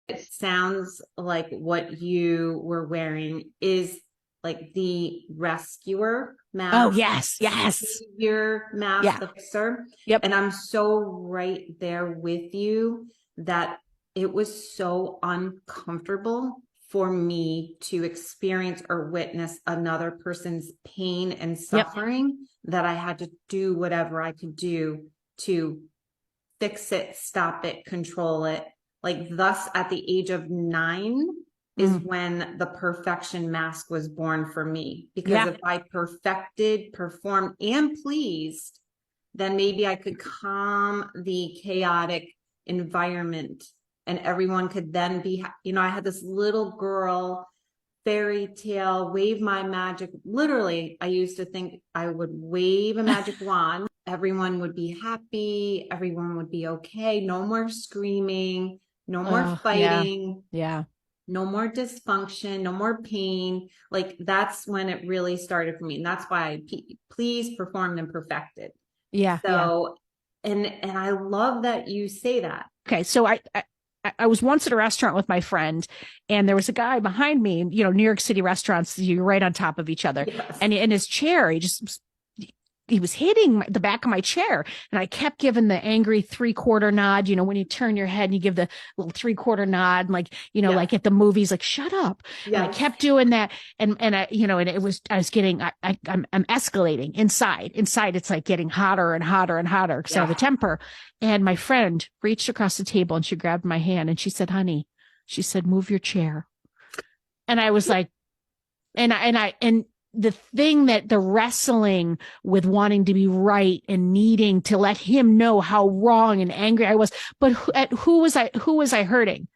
It sounds like what you were wearing is like the rescuer Oh, mask, yes, yes. savior mask, Yeah. the fixer. Yep. And I'm so right there with you that it was so uncomfortable for me to experience or witness another person's pain and Yep. suffering that I had to do whatever I could do to fix it, stop it, control it. Like, thus, at the age of 9 is Mm. when the perfection mask was born for me. Because Yeah. if I perfected, performed, and pleased, then maybe I could calm the chaotic environment and everyone could then be, I had this little girl fairy tale, wave my magic. Literally, I used to think I would wave a magic wand. Everyone would be happy. Everyone would be okay. No more screaming, no more Yeah. fighting, Yeah. no more dysfunction, no more pain. Like, that's when it really started for me. And that's why I pleased, performed, and perfected. Yeah. Yeah. So, and I love that you say that. Okay. So I was once at a restaurant with my friend, and there was a guy behind me. New York City restaurants, you're right on top of each other. Yes. And in his chair, he was hitting the back of my chair, and I kept giving the angry 3/4 nod. When you turn your head and you give the little 3/4 nod, and Yes. like at the movies, like, shut up. And I Yes. kept doing that. And and I was getting, I'm escalating inside. It's like getting hotter and hotter and hotter because I have a Yeah. temper. And my friend reached across the table and she grabbed my hand and she said, honey, she said, move your chair. And I was like, and the thing that the wrestling with wanting to be right and needing to let him know how wrong and angry I was, but who was I hurting?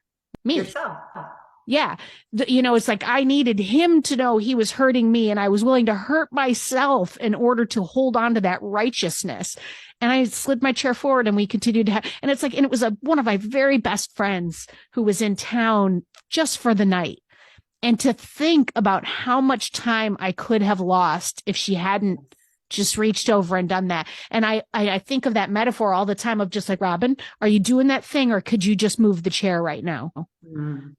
Me. Yourself. Yeah. It's like I needed him to know he was hurting me, and I was willing to hurt myself in order to hold on to that righteousness. And I slid my chair forward and we continued to have, and it's like, and it was one of my very best friends who was in town just for the night. And to think about how much time I could have lost if she hadn't just reached over and done that. And I think of that metaphor all the time of just like, Robin, are you doing that thing, or could you just move the chair right now? Mm.